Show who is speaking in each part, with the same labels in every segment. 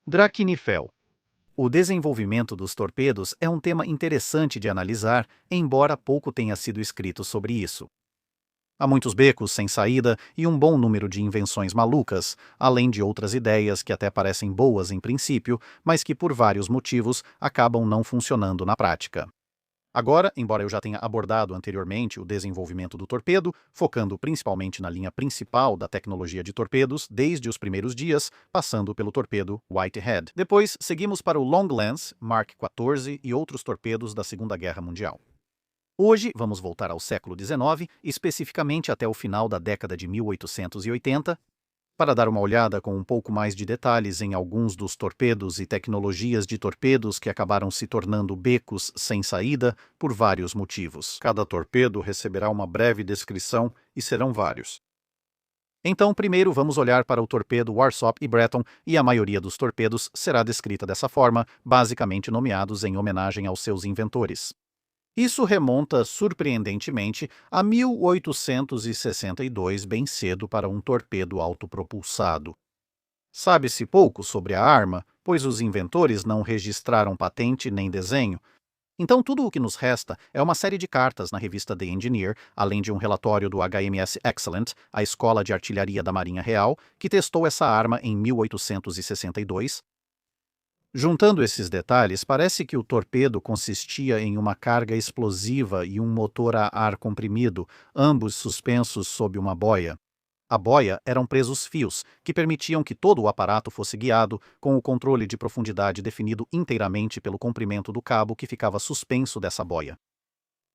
Speaker 1: Drachinifel. O desenvolvimento dos torpedos é um tema interessante de analisar, embora pouco tenha sido escrito sobre isso. Há muitos becos sem saída e um bom número de invenções malucas, além de outras ideias que até parecem boas em princípio, mas que por vários motivos acabam não funcionando na prática. Agora, embora eu já tenha abordado anteriormente o desenvolvimento do torpedo, focando principalmente na linha principal da tecnologia de torpedos desde os primeiros dias, passando pelo torpedo Whitehead. Depois, seguimos para o Long Lance, Mark XIV e outros torpedos da Segunda Guerra Mundial. Hoje, vamos voltar ao século XIX, especificamente até o final da década de 1880, para dar uma olhada com um pouco mais de detalhes em alguns dos torpedos e tecnologias de torpedos que acabaram se tornando becos sem saída por vários motivos. Cada torpedo receberá uma breve descrição e serão vários. Então, primeiro vamos olhar para o torpedo Warsop e Breton, e a maioria dos torpedos será descrita dessa forma, basicamente nomeados em homenagem aos seus inventores. Isso remonta, surpreendentemente, a 1862, bem cedo para um torpedo autopropulsado. Sabe-se pouco sobre a arma, pois os inventores não registraram patente nem desenho. Então tudo o que nos resta é uma série de cartas na revista The Engineer, além de um relatório do HMS Excellent, a Escola de Artilharia da Marinha Real, que testou essa arma em 1862. Juntando esses detalhes, parece que o torpedo consistia em uma carga explosiva e um motor a ar comprimido, ambos suspensos sob uma boia. A boia eram presos fios, que permitiam que todo o aparato fosse guiado, com o controle de profundidade definido inteiramente pelo comprimento do cabo que ficava suspenso dessa boia.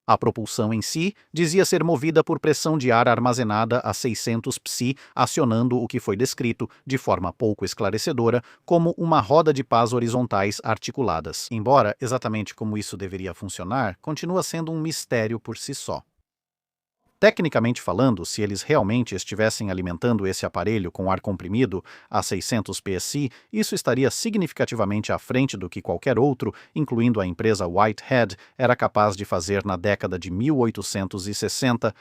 Speaker 1: A propulsão em si dizia ser movida por pressão de ar armazenada a 600 psi, acionando o que foi descrito, de forma pouco esclarecedora, como uma roda de pás horizontais articuladas. Embora exatamente como isso deveria funcionar, continua sendo um mistério por si só. Tecnicamente falando, se eles realmente estivessem alimentando esse aparelho com ar comprimido a 600 psi, isso estaria significativamente à frente do que qualquer outro, incluindo a empresa Whitehead, era capaz de fazer na década de 1860.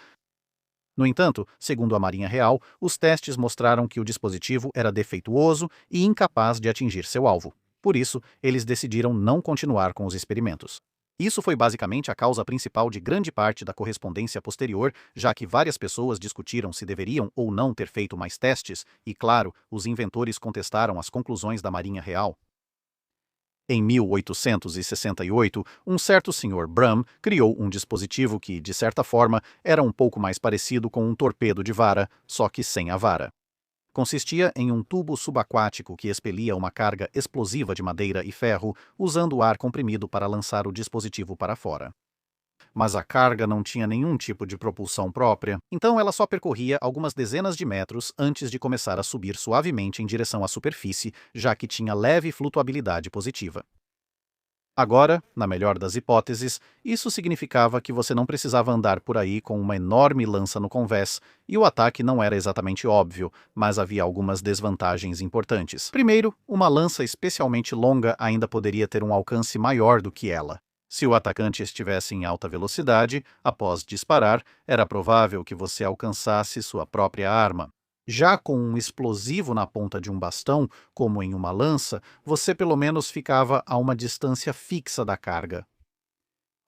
Speaker 1: No entanto, segundo a Marinha Real, os testes mostraram que o dispositivo era defeituoso e incapaz de atingir seu alvo. Por isso, eles decidiram não continuar com os experimentos. Isso foi basicamente a causa principal de grande parte da correspondência posterior, já que várias pessoas discutiram se deveriam ou não ter feito mais testes, e, claro, os inventores contestaram as conclusões da Marinha Real. Em 1868, um certo Sr. Brum criou um dispositivo que, de certa forma, era um pouco mais parecido com um torpedo de vara, só que sem a vara. Consistia em um tubo subaquático que expelia uma carga explosiva de madeira e ferro, usando ar comprimido para lançar o dispositivo para fora. Mas a carga não tinha nenhum tipo de propulsão própria, então ela só percorria algumas dezenas de metros antes de começar a subir suavemente em direção à superfície, já que tinha leve flutuabilidade positiva. Agora, na melhor das hipóteses, isso significava que você não precisava andar por aí com uma enorme lança no convés, e o ataque não era exatamente óbvio, mas havia algumas desvantagens importantes. Primeiro, uma lança especialmente longa ainda poderia ter um alcance maior do que ela. Se o atacante estivesse em alta velocidade, após disparar, era provável que você alcançasse sua própria arma. Já com um explosivo na ponta de um bastão, como em uma lança, você pelo menos ficava a uma distância fixa da carga.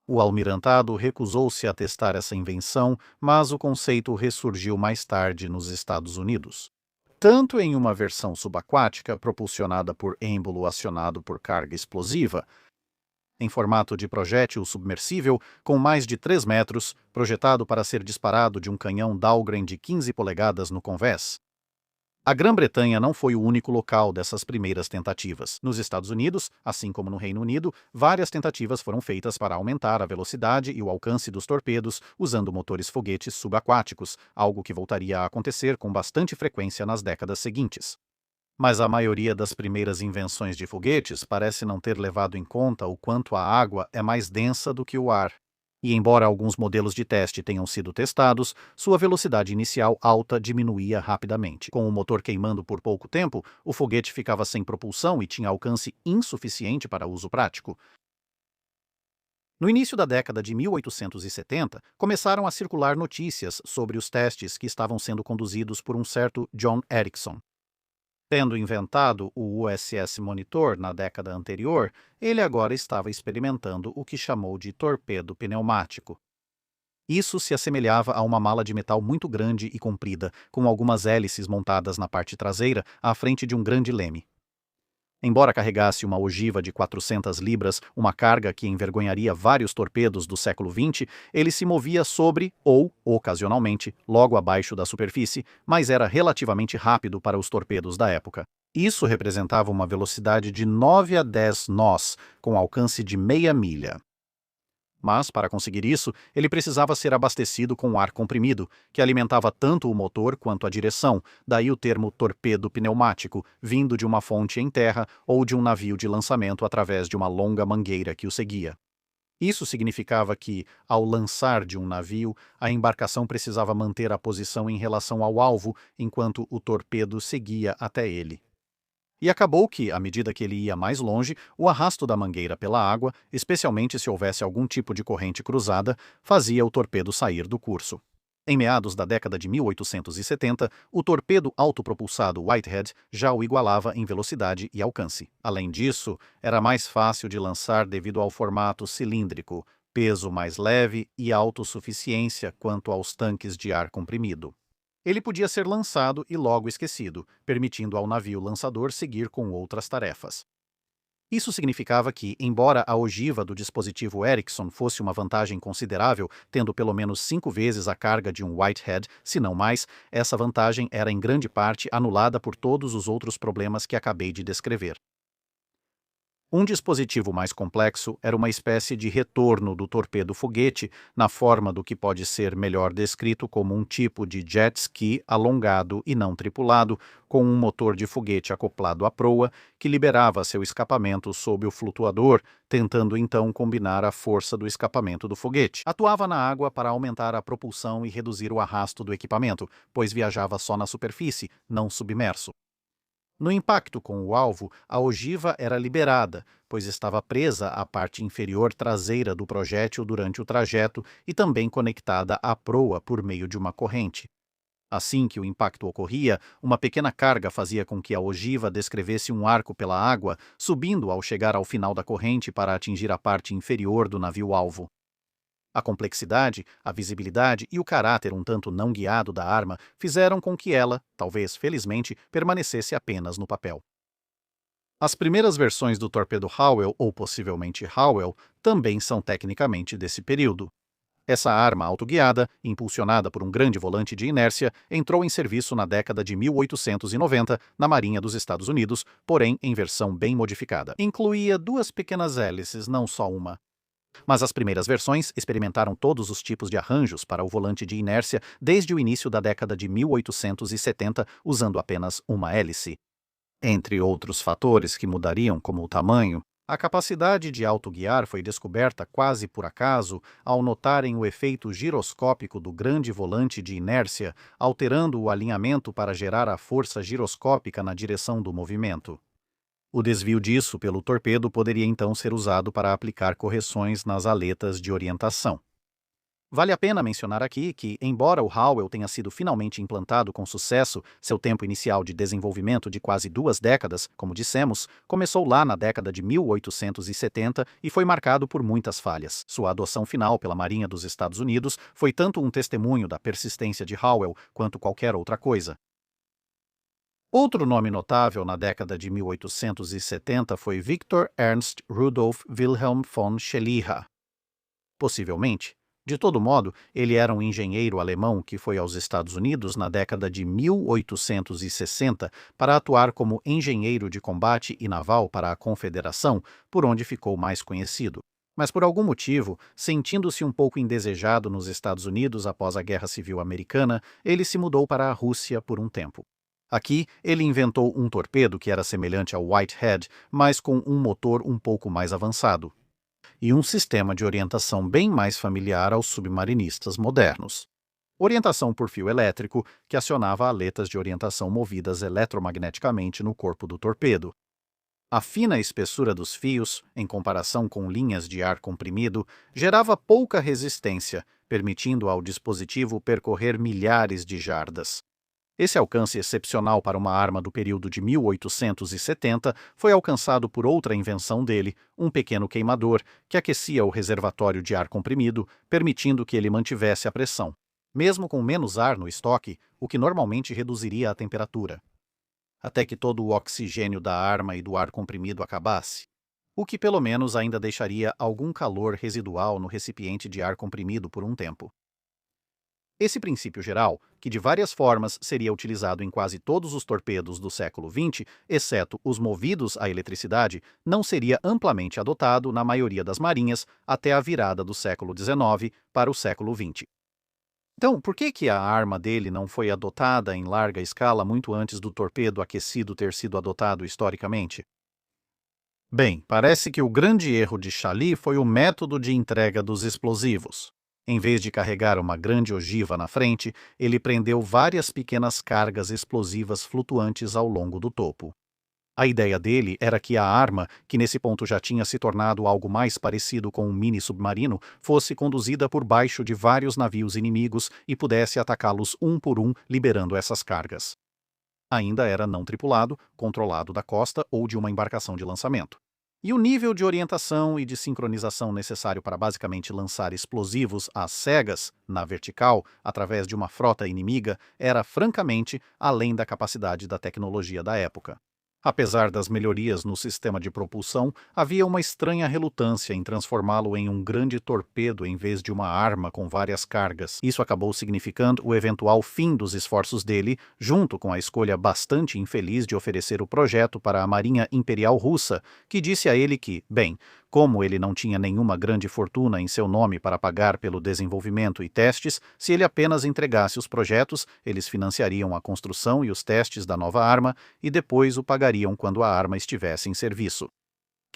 Speaker 1: O almirantado recusou-se a testar essa invenção, mas o conceito ressurgiu mais tarde nos Estados Unidos. Tanto em uma versão subaquática, propulsionada por êmbolo acionado por carga explosiva, em formato de projétil submersível, com mais de 3 metros, projetado para ser disparado de um canhão Dahlgren de 15 polegadas no convés. A Grã-Bretanha não foi o único local dessas primeiras tentativas. Nos Estados Unidos, assim como no Reino Unido, várias tentativas foram feitas para aumentar a velocidade e o alcance dos torpedos usando motores foguetes subaquáticos, algo que voltaria a acontecer com bastante frequência nas décadas seguintes. Mas a maioria das primeiras invenções de foguetes parece não ter levado em conta o quanto a água é mais densa do que o ar. E embora alguns modelos de teste tenham sido testados, sua velocidade inicial alta diminuía rapidamente. Com o motor queimando por pouco tempo, o foguete ficava sem propulsão e tinha alcance insuficiente para uso prático. No início da década de 1870, começaram a circular notícias sobre os testes que estavam sendo conduzidos por um certo John Ericsson. Tendo inventado o USS Monitor na década anterior, ele agora estava experimentando o que chamou de torpedo pneumático. Isso se assemelhava a uma mala de metal muito grande e comprida, com algumas hélices montadas na parte traseira, à frente de um grande leme. Embora carregasse uma ogiva de 400 libras, uma carga que envergonharia vários torpedos do século XX, ele se movia sobre ou, ocasionalmente, logo abaixo da superfície, mas era relativamente rápido para os torpedos da época. Isso representava uma velocidade de 9 a 10 nós, com alcance de meia milha. Mas, para conseguir isso, ele precisava ser abastecido com ar comprimido, que alimentava tanto o motor quanto a direção, daí o termo torpedo pneumático, vindo de uma fonte em terra ou de um navio de lançamento através de uma longa mangueira que o seguia. Isso significava que, ao lançar de um navio, a embarcação precisava manter a posição em relação ao alvo enquanto o torpedo seguia até ele. E acabou que, à medida que ele ia mais longe, o arrasto da mangueira pela água, especialmente se houvesse algum tipo de corrente cruzada, fazia o torpedo sair do curso. Em meados da década de 1870, o torpedo autopropulsado Whitehead já o igualava em velocidade e alcance. Além disso, era mais fácil de lançar devido ao formato cilíndrico, peso mais leve e autossuficiência quanto aos tanques de ar comprimido. Ele podia ser lançado e logo esquecido, permitindo ao navio lançador seguir com outras tarefas. Isso significava que, embora a ogiva do dispositivo Erickson fosse uma vantagem considerável, tendo pelo menos 5 vezes a carga de um Whitehead, se não mais, essa vantagem era em grande parte anulada por todos os outros problemas que acabei de descrever. Um dispositivo mais complexo era uma espécie de retorno do torpedo-foguete, na forma do que pode ser melhor descrito como um tipo de jet ski alongado e não tripulado, com um motor de foguete acoplado à proa, que liberava seu escapamento sob o flutuador, tentando então combinar a força do escapamento do foguete. Atuava na água para aumentar a propulsão e reduzir o arrasto do equipamento, pois viajava só na superfície, não submerso. No impacto com o alvo, a ogiva era liberada, pois estava presa à parte inferior traseira do projétil durante o trajeto e também conectada à proa por meio de uma corrente. Assim que o impacto ocorria, uma pequena carga fazia com que a ogiva descrevesse um arco pela água, subindo ao chegar ao final da corrente para atingir a parte inferior do navio-alvo. A complexidade, a visibilidade e o caráter um tanto não guiado da arma fizeram com que ela, talvez felizmente, permanecesse apenas no papel. As primeiras versões do torpedo Howell, ou possivelmente Howell, também são tecnicamente desse período. Essa arma autoguiada, impulsionada por um grande volante de inércia, entrou em serviço na década de 1890 na Marinha dos Estados Unidos, porém em versão bem modificada. Incluía 2 pequenas hélices, não só uma. Mas as primeiras versões experimentaram todos os tipos de arranjos para o volante de inércia desde o início da década de 1870, usando apenas uma hélice. Entre outros fatores que mudariam, como o tamanho, a capacidade de autoguiar foi descoberta quase por acaso ao notarem o efeito giroscópico do grande volante de inércia, alterando o alinhamento para gerar a força giroscópica na direção do movimento. O desvio disso pelo torpedo poderia então ser usado para aplicar correções nas aletas de orientação. Vale a pena mencionar aqui que, embora o Howell tenha sido finalmente implantado com sucesso, seu tempo inicial de desenvolvimento de quase 2 décadas, como dissemos, começou lá na década de 1870 e foi marcado por muitas falhas. Sua adoção final pela Marinha dos Estados Unidos foi tanto um testemunho da persistência de Howell quanto qualquer outra coisa. Outro nome notável na década de 1870 foi Victor Ernst Rudolf Wilhelm von Schelliha. Possivelmente. De todo modo, ele era um engenheiro alemão que foi aos Estados Unidos na década de 1860 para atuar como engenheiro de combate e naval para a Confederação, por onde ficou mais conhecido. Mas por algum motivo, sentindo-se um pouco indesejado nos Estados Unidos após a Guerra Civil Americana, ele se mudou para a Rússia por um tempo. Aqui, ele inventou um torpedo que era semelhante ao Whitehead, mas com um motor um pouco mais avançado, e um sistema de orientação bem mais familiar aos submarinistas modernos. Orientação por fio elétrico, que acionava aletas de orientação movidas eletromagneticamente no corpo do torpedo. A fina espessura dos fios, em comparação com linhas de ar comprimido, gerava pouca resistência, permitindo ao dispositivo percorrer milhares de jardas. Esse alcance excepcional para uma arma do período de 1870 foi alcançado por outra invenção dele, um pequeno queimador que aquecia o reservatório de ar comprimido, permitindo que ele mantivesse a pressão, mesmo com menos ar no estoque, o que normalmente reduziria a temperatura, até que todo o oxigênio da arma e do ar comprimido acabasse, o que pelo menos ainda deixaria algum calor residual no recipiente de ar comprimido por um tempo. Esse princípio geral, que de várias formas seria utilizado em quase todos os torpedos do século XX, exceto os movidos à eletricidade, não seria amplamente adotado na maioria das marinhas até a virada do século XIX para o século XX. Então, por que a arma dele não foi adotada em larga escala muito antes do torpedo aquecido ter sido adotado historicamente? Bem, parece que o grande erro de Chailly foi o método de entrega dos explosivos. Em vez de carregar uma grande ogiva na frente, ele prendeu várias pequenas cargas explosivas flutuantes ao longo do topo. A ideia dele era que a arma, que nesse ponto já tinha se tornado algo mais parecido com um mini-submarino, fosse conduzida por baixo de vários navios inimigos e pudesse atacá-los um por um, liberando essas cargas. Ainda era não tripulado, controlado da costa ou de uma embarcação de lançamento. E o nível de orientação e de sincronização necessário para basicamente lançar explosivos às cegas, na vertical, através de uma frota inimiga, era francamente além da capacidade da tecnologia da época. Apesar das melhorias no sistema de propulsão, havia uma estranha relutância em transformá-lo em um grande torpedo em vez de uma arma com várias cargas. Isso acabou significando o eventual fim dos esforços dele, junto com a escolha bastante infeliz de oferecer o projeto para a Marinha Imperial Russa, que disse a ele que, bem, como ele não tinha nenhuma grande fortuna em seu nome para pagar pelo desenvolvimento e testes, se ele apenas entregasse os projetos, eles financiariam a construção e os testes da nova arma e depois o pagariam quando a arma estivesse em serviço.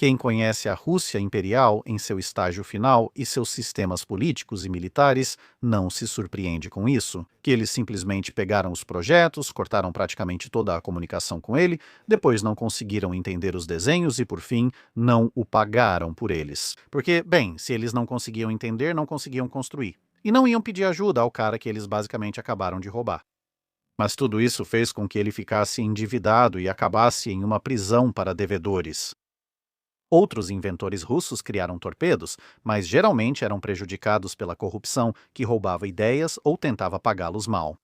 Speaker 1: Quem conhece a Rússia imperial em seu estágio final e seus sistemas políticos e militares não se surpreende com isso, que eles simplesmente pegaram os projetos, cortaram praticamente toda a comunicação com ele, depois não conseguiram entender os desenhos e, por fim, não o pagaram por eles. Porque, bem, se eles não conseguiam entender, não conseguiam construir. E não iam pedir ajuda ao cara que eles basicamente acabaram de roubar. Mas tudo isso fez com que ele ficasse endividado e acabasse em uma prisão para devedores. Outros inventores russos criaram torpedos, mas geralmente eram prejudicados pela corrupção, que roubava ideias ou tentava pagá-los mal.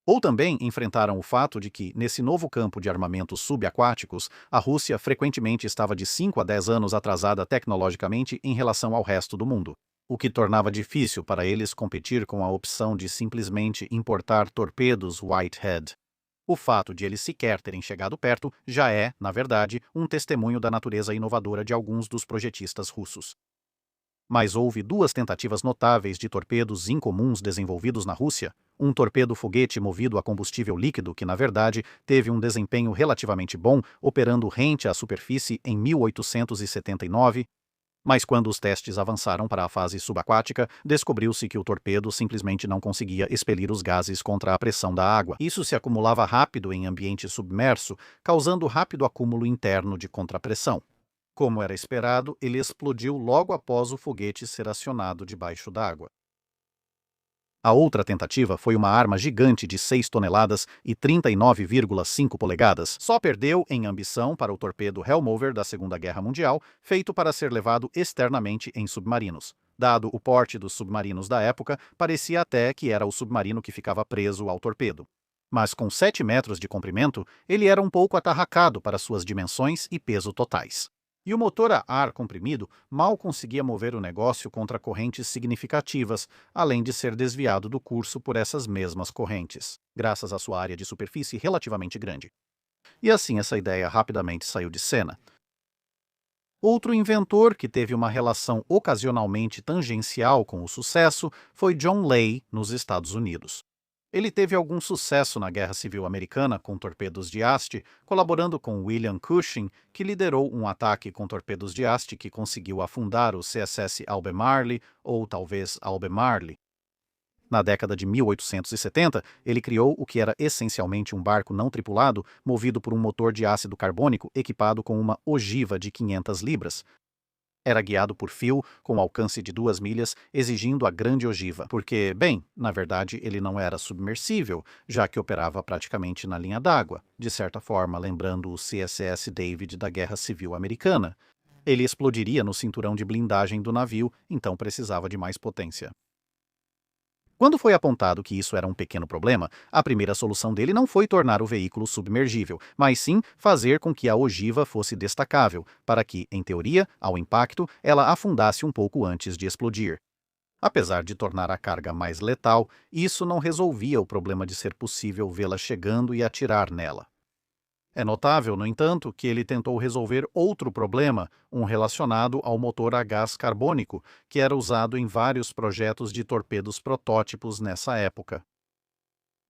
Speaker 1: Ou também enfrentaram o fato de que, nesse novo campo de armamentos subaquáticos, a Rússia frequentemente estava de 5 a 10 anos atrasada tecnologicamente em relação ao resto do mundo, o que tornava difícil para eles competir com a opção de simplesmente importar torpedos Whitehead. O fato de eles sequer terem chegado perto já é, na verdade, um testemunho da natureza inovadora de alguns dos projetistas russos. Mas houve duas tentativas notáveis de torpedos incomuns desenvolvidos na Rússia, um torpedo-foguete movido a combustível líquido que, na verdade, teve um desempenho relativamente bom, operando rente à superfície em 1879, mas quando os testes avançaram para a fase subaquática, descobriu-se que o torpedo simplesmente não conseguia expelir os gases contra a pressão da água. Isso se acumulava rápido em ambiente submerso, causando rápido acúmulo interno de contrapressão. Como era esperado, ele explodiu logo após o foguete ser acionado debaixo d'água. A outra tentativa foi uma arma gigante de 6 toneladas e 39,5 polegadas. Só perdeu em ambição para o torpedo Hellmover da Segunda Guerra Mundial, feito para ser levado externamente em submarinos. Dado o porte dos submarinos da época, parecia até que era o submarino que ficava preso ao torpedo. Mas com 7 metros de comprimento, ele era um pouco atarracado para suas dimensões e peso totais. E o motor a ar comprimido mal conseguia mover o negócio contra correntes significativas, além de ser desviado do curso por essas mesmas correntes, graças à sua área de superfície relativamente grande. E assim essa ideia rapidamente saiu de cena. Outro inventor que teve uma relação ocasionalmente tangencial com o sucesso foi John Lay, nos Estados Unidos. Ele teve algum sucesso na Guerra Civil Americana com torpedos de haste, colaborando com William Cushing, que liderou um ataque com torpedos de haste que conseguiu afundar o CSS Albemarle, ou talvez Albemarle. Na década de 1870, ele criou o que era essencialmente um barco não tripulado, movido por um motor de ácido carbônico equipado com uma ogiva de 500 libras. Era guiado por fio com alcance de 2 milhas, exigindo a grande ogiva, porque, bem, na verdade ele não era submersível, já que operava praticamente na linha d'água, de certa forma lembrando o CSS David da Guerra Civil Americana. Ele explodiria no cinturão de blindagem do navio, então precisava de mais potência. Quando foi apontado que isso era um pequeno problema, a primeira solução dele não foi tornar o veículo submergível, mas sim fazer com que a ogiva fosse destacável, para que, em teoria, ao impacto, ela afundasse um pouco antes de explodir. Apesar de tornar a carga mais letal, isso não resolvia o problema de ser possível vê-la chegando e atirar nela. É notável, no entanto, que ele tentou resolver outro problema, um relacionado ao motor a gás carbônico, que era usado em vários projetos de torpedos protótipos nessa época.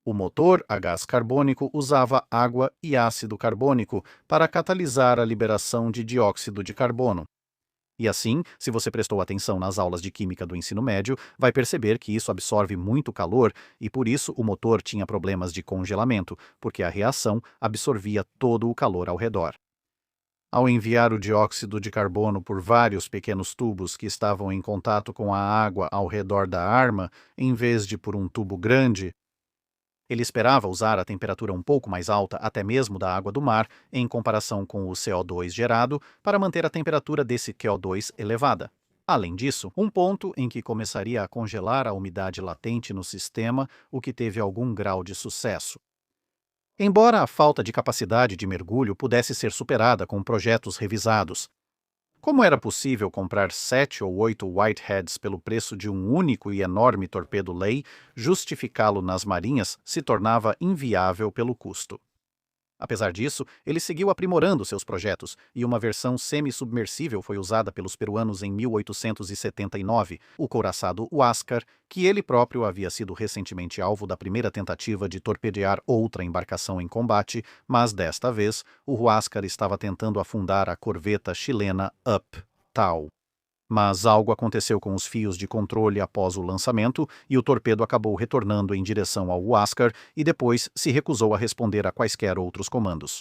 Speaker 1: O motor a gás carbônico usava água e ácido carbônico para catalisar a liberação de dióxido de carbono. E assim, se você prestou atenção nas aulas de química do ensino médio, vai perceber que isso absorve muito calor e por isso o motor tinha problemas de congelamento, porque a reação absorvia todo o calor ao redor. Ao enviar o dióxido de carbono por vários pequenos tubos que estavam em contato com a água ao redor da arma, em vez de por um tubo grande, ele esperava usar a temperatura um pouco mais alta, até mesmo da água do mar, em comparação com o CO2 gerado, para manter a temperatura desse CO2 elevada. Além disso, um ponto em que começaria a congelar a umidade latente no sistema, o que teve algum grau de sucesso. Embora a falta de capacidade de mergulho pudesse ser superada com projetos revisados, como era possível comprar 7 ou 8 Whiteheads pelo preço de um único e enorme torpedo Ley, justificá-lo nas marinhas se tornava inviável pelo custo. Apesar disso, ele seguiu aprimorando seus projetos, e uma versão semi-submersível foi usada pelos peruanos em 1879, o couraçado Huáscar, que ele próprio havia sido recentemente alvo da primeira tentativa de torpedear outra embarcação em combate, mas desta vez o Huáscar estava tentando afundar a corveta chilena Up Tau. Mas algo aconteceu com os fios de controle após o lançamento e o torpedo acabou retornando em direção ao Huáscar e depois se recusou a responder a quaisquer outros comandos.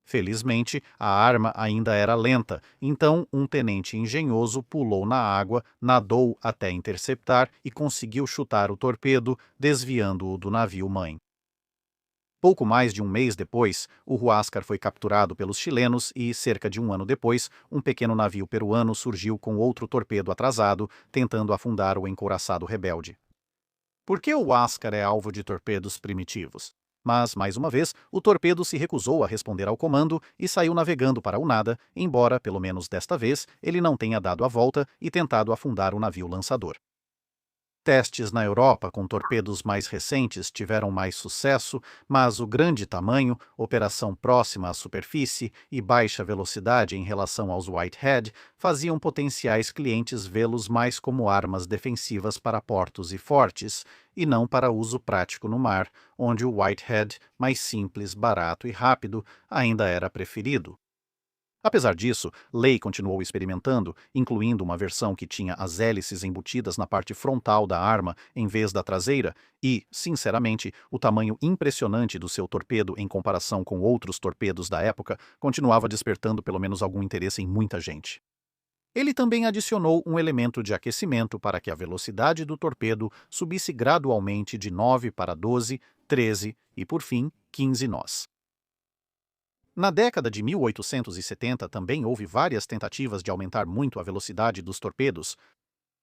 Speaker 1: Felizmente, a arma ainda era lenta, então um tenente engenhoso pulou na água, nadou até interceptar e conseguiu chutar o torpedo, desviando-o do navio-mãe. Pouco mais de um mês depois, o Huáscar foi capturado pelos chilenos e, cerca de um ano depois, um pequeno navio peruano surgiu com outro torpedo atrasado, tentando afundar o encouraçado rebelde. Por que o Huáscar é alvo de torpedos primitivos? Mas, mais uma vez, o torpedo se recusou a responder ao comando e saiu navegando para o nada, embora, pelo menos desta vez, ele não tenha dado a volta e tentado afundar o navio lançador. Testes na Europa com torpedos mais recentes tiveram mais sucesso, mas o grande tamanho, operação próxima à superfície e baixa velocidade em relação aos Whitehead faziam potenciais clientes vê-los mais como armas defensivas para portos e fortes, e não para uso prático no mar, onde o Whitehead, mais simples, barato e rápido, ainda era preferido. Apesar disso, Ley continuou experimentando, incluindo uma versão que tinha as hélices embutidas na parte frontal da arma em vez da traseira e, sinceramente, o tamanho impressionante do seu torpedo em comparação com outros torpedos da época continuava despertando pelo menos algum interesse em muita gente. Ele também adicionou um elemento de aquecimento para que a velocidade do torpedo subisse gradualmente de 9 para 12, 13 e, por fim, 15 nós. Na década de 1870 também houve várias tentativas de aumentar muito a velocidade dos torpedos.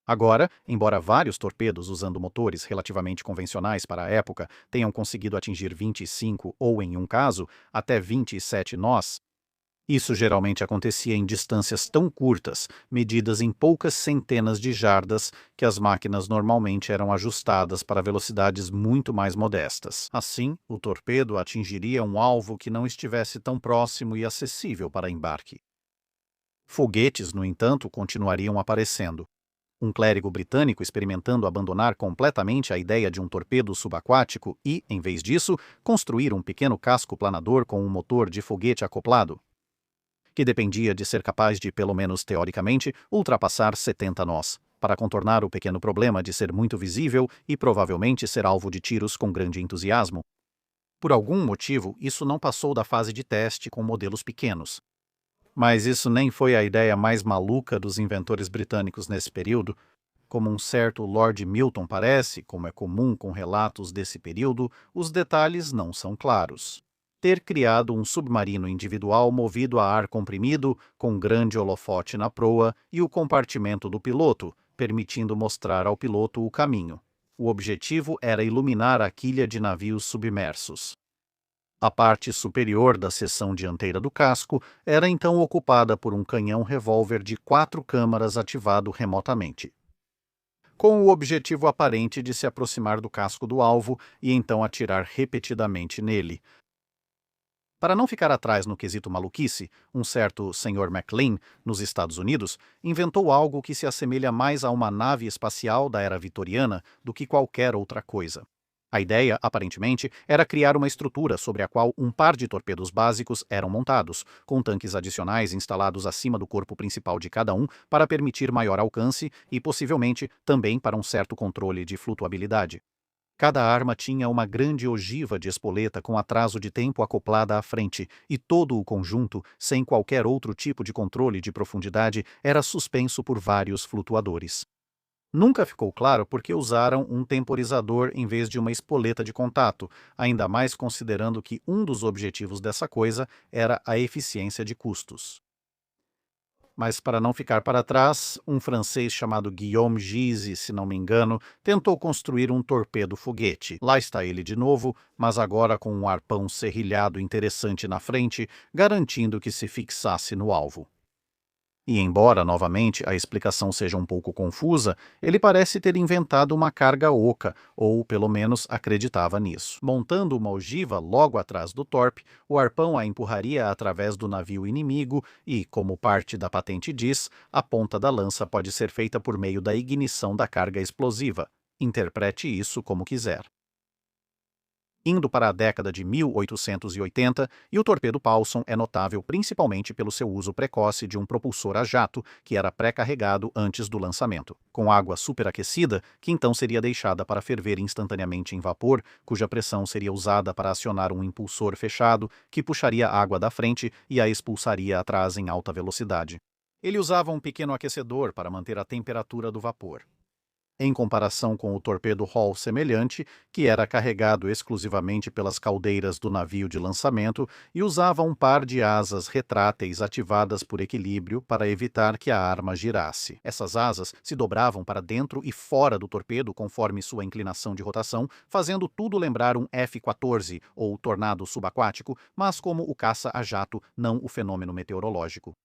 Speaker 1: Agora, embora vários torpedos usando motores relativamente convencionais para a época tenham conseguido atingir 25 ou, em um caso, até 27 nós, isso geralmente acontecia em distâncias tão curtas, medidas em poucas centenas de jardas, que as máquinas normalmente eram ajustadas para velocidades muito mais modestas. Assim, o torpedo atingiria um alvo que não estivesse tão próximo e acessível para embarque. Foguetes, no entanto, continuariam aparecendo. Um clérigo britânico experimentando abandonar completamente a ideia de um torpedo subaquático e, em vez disso, construir um pequeno casco planador com um motor de foguete acoplado, que dependia de ser capaz de, pelo menos teoricamente, ultrapassar 70 nós, para contornar o pequeno problema de ser muito visível e provavelmente ser alvo de tiros com grande entusiasmo. Por algum motivo, isso não passou da fase de teste com modelos pequenos. Mas isso nem foi a ideia mais maluca dos inventores britânicos nesse período. Como um certo Lord Milton parece, como é comum com relatos desse período, os detalhes não são claros. Ter criado um submarino individual movido a ar comprimido, com grande holofote na proa e o compartimento do piloto, permitindo mostrar ao piloto o caminho. O objetivo era iluminar a quilha de navios submersos. A parte superior da seção dianteira do casco era então ocupada por um canhão revólver de 4 câmaras ativado remotamente, com o objetivo aparente de se aproximar do casco do alvo e então atirar repetidamente nele. Para não ficar atrás no quesito maluquice, um certo Sr. McLean, nos Estados Unidos, inventou algo que se assemelha mais a uma nave espacial da era vitoriana do que qualquer outra coisa. A ideia, aparentemente, era criar uma estrutura sobre a qual um par de torpedos básicos eram montados, com tanques adicionais instalados acima do corpo principal de cada um para permitir maior alcance e, possivelmente, também para um certo controle de flutuabilidade. Cada arma tinha uma grande ogiva de espoleta com atraso de tempo acoplada à frente, e todo o conjunto, sem qualquer outro tipo de controle de profundidade, era suspenso por vários flutuadores. Nunca ficou claro por que usaram um temporizador em vez de uma espoleta de contato, ainda mais considerando que um dos objetivos dessa coisa era a eficiência de custos. Mas para não ficar para trás, um francês chamado Guillaume Gizy, se não me engano, tentou construir um torpedo-foguete. Lá está ele de novo, mas agora com um arpão serrilhado interessante na frente, garantindo que se fixasse no alvo. E embora, novamente, a explicação seja um pouco confusa, ele parece ter inventado uma carga oca, ou pelo menos acreditava nisso. Montando uma ogiva logo atrás do torpe, o arpão a empurraria através do navio inimigo e, como parte da patente diz, a ponta da lança pode ser feita por meio da ignição da carga explosiva. Interprete isso como quiser. Indo para a década de 1880, e o torpedo Paulson é notável principalmente pelo seu uso precoce de um propulsor a jato, que era pré-carregado antes do lançamento, com água superaquecida, que então seria deixada para ferver instantaneamente em vapor, cuja pressão seria usada para acionar um impulsor fechado, que puxaria a água da frente e a expulsaria atrás em alta velocidade. Ele usava um pequeno aquecedor para manter a temperatura do vapor, em comparação com o torpedo Hall semelhante, que era carregado exclusivamente pelas caldeiras do navio de lançamento e usava um par de asas retráteis ativadas por equilíbrio para evitar que a arma girasse. Essas asas se dobravam para dentro e fora do torpedo conforme sua inclinação de rotação, fazendo tudo lembrar um F-14 ou tornado subaquático, mas como o caça a jato, não o fenômeno meteorológico.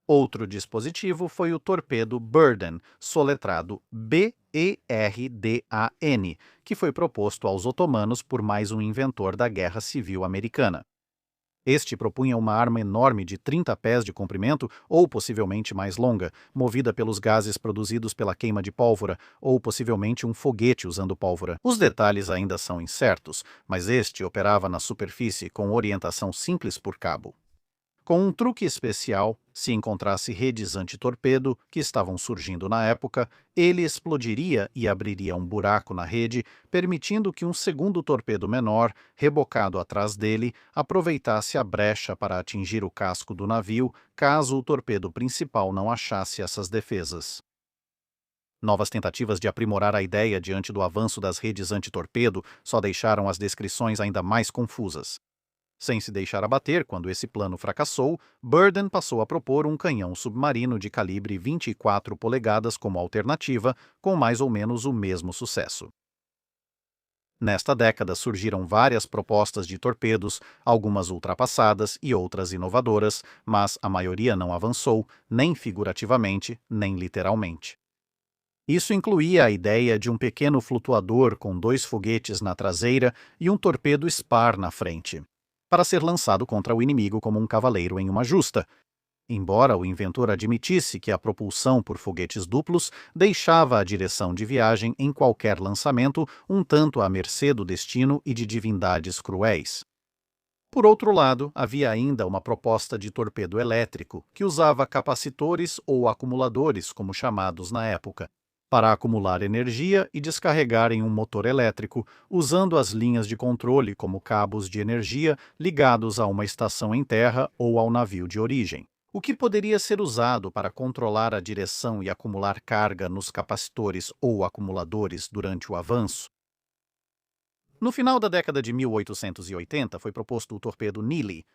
Speaker 1: Outro dispositivo foi o torpedo Burden, soletrado B-E-R-D-A-N, que foi proposto aos otomanos por mais um inventor da Guerra Civil Americana. Este propunha uma arma enorme de 30 pés de comprimento ou possivelmente mais longa, movida pelos gases produzidos pela queima de pólvora, ou possivelmente um foguete usando pólvora. Os detalhes ainda são incertos, mas este operava na superfície com orientação simples por cabo. Com um truque especial, se encontrasse redes antitorpedo que estavam surgindo na época, ele explodiria e abriria um buraco na rede, permitindo que um segundo torpedo menor, rebocado atrás dele, aproveitasse a brecha para atingir o casco do navio, caso o torpedo principal não achasse essas defesas. Novas tentativas de aprimorar a ideia diante do avanço das redes antitorpedo só deixaram as descrições ainda mais confusas. Sem se deixar abater quando esse plano fracassou, Burden passou a propor um canhão submarino de calibre 24 polegadas como alternativa, com mais ou menos o mesmo sucesso. Nesta década surgiram várias propostas de torpedos, algumas ultrapassadas e outras inovadoras, mas a maioria não avançou, nem figurativamente, nem literalmente. Isso incluía a ideia de um pequeno flutuador com 2 foguetes na traseira e um torpedo Spar na frente, para ser lançado contra o inimigo como um cavaleiro em uma justa, embora o inventor admitisse que a propulsão por foguetes duplos deixava a direção de viagem em qualquer lançamento um tanto à mercê do destino e de divindades cruéis. Por outro lado, havia ainda uma proposta de torpedo elétrico, que usava capacitores ou acumuladores, como chamados na época. para acumular energia e descarregar em um motor elétrico, usando as linhas de controle como cabos de energia ligados a uma estação em terra ou ao navio de origem, o que poderia ser usado para controlar a direção e acumular carga nos capacitores ou acumuladores durante o avanço. No final da década de 1880 foi proposto o torpedo Neely.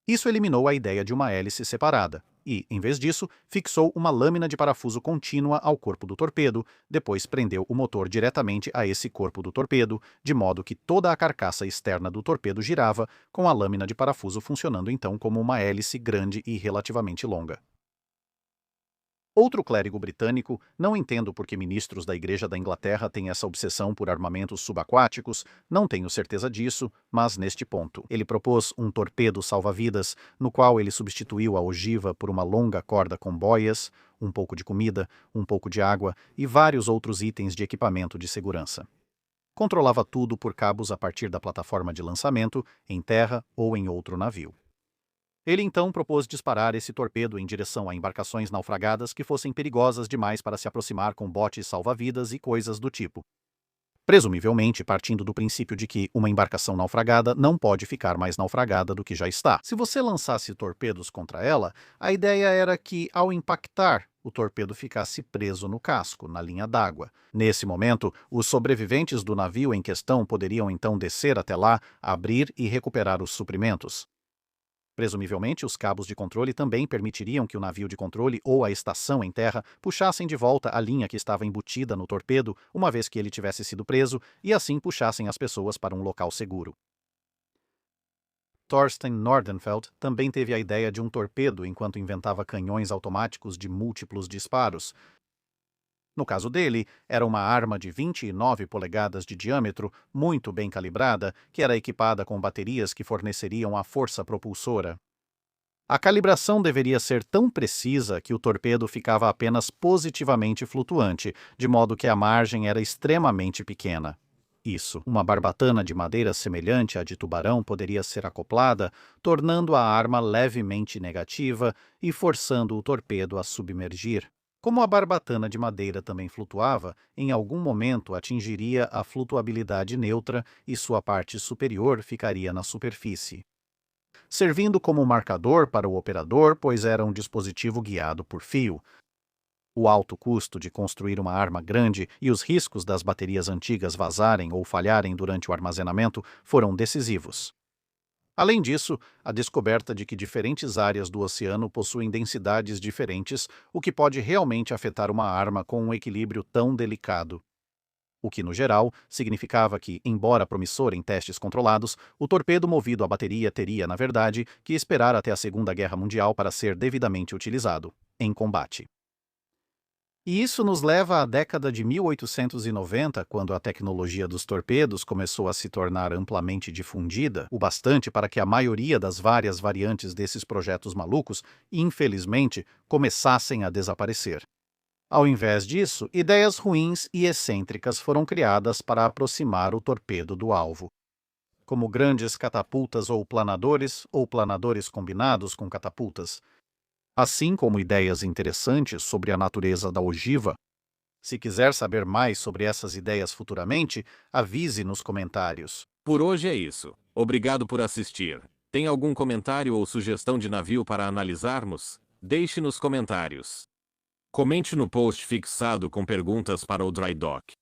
Speaker 1: Isso eliminou a ideia de uma hélice separada e, em vez disso, fixou uma lâmina de parafuso contínua ao corpo do torpedo, depois prendeu o motor diretamente a esse corpo do torpedo, de modo que toda a carcaça externa do torpedo girava, com a lâmina de parafuso funcionando então como uma hélice grande e relativamente longa. Outro clérigo britânico, não entendo por que ministros da Igreja da Inglaterra têm essa obsessão por armamentos subaquáticos, não tenho certeza disso, mas neste ponto, ele propôs um torpedo salva-vidas, no qual ele substituiu a ogiva por uma longa corda com boias, um pouco de comida, um pouco de água e vários outros itens de equipamento de segurança. Controlava tudo por cabos a partir da plataforma de lançamento, em terra ou em outro navio. Ele então propôs disparar esse torpedo em direção a embarcações naufragadas que fossem perigosas demais para se aproximar com botes salva-vidas e coisas do tipo. Presumivelmente partindo do princípio de que uma embarcação naufragada não pode ficar mais naufragada do que já está. Se você lançasse torpedos contra ela, a ideia era que, ao impactar, o torpedo ficasse preso no casco, na linha d'água. Nesse momento, os sobreviventes do navio em questão poderiam então descer até lá, abrir e recuperar os suprimentos. Presumivelmente, os cabos de controle também permitiriam que o navio de controle ou a estação em terra puxassem de volta a linha que estava embutida no torpedo uma vez que ele tivesse sido preso e assim puxassem as pessoas para um local seguro. Thorstein Nordenfelt também teve a ideia de um torpedo enquanto inventava canhões automáticos de múltiplos disparos. No caso dele, era uma arma de 29 polegadas de diâmetro, muito bem calibrada, que era equipada com baterias que forneceriam a força propulsora. A calibração deveria ser tão precisa que o torpedo ficava apenas positivamente flutuante, de modo que a margem era extremamente pequena. Isso, uma barbatana de madeira semelhante à de tubarão poderia ser acoplada, tornando a arma levemente negativa e forçando o torpedo a submergir. Como a barbatana de madeira também flutuava, em algum momento atingiria a flutuabilidade neutra e sua parte superior ficaria na superfície, servindo como marcador para o operador, pois era um dispositivo guiado por fio. O alto custo de construir uma arma grande e os riscos das baterias antigas vazarem ou falharem durante o armazenamento foram decisivos. Além disso, a descoberta de que diferentes áreas do oceano possuem densidades diferentes, o que pode realmente afetar uma arma com um equilíbrio tão delicado. O que, no geral, significava que, embora promissor em testes controlados, o torpedo movido a bateria teria, na verdade, que esperar até a Segunda Guerra Mundial para ser devidamente utilizado, em combate. E isso nos leva à década de 1890, quando a tecnologia dos torpedos começou a se tornar amplamente difundida, o bastante para que a maioria das várias variantes desses projetos malucos, infelizmente, começassem a desaparecer. Ao invés disso, ideias ruins e excêntricas foram criadas para aproximar o torpedo do alvo, como grandes catapultas ou planadores combinados com catapultas, assim como ideias interessantes sobre a natureza da ogiva. Se quiser saber mais sobre essas ideias futuramente, avise nos comentários.
Speaker 2: Por hoje é isso. Obrigado por assistir. Tem algum comentário ou sugestão de navio para analisarmos? Deixe nos comentários. Comente no post fixado com perguntas para o Dry Dock.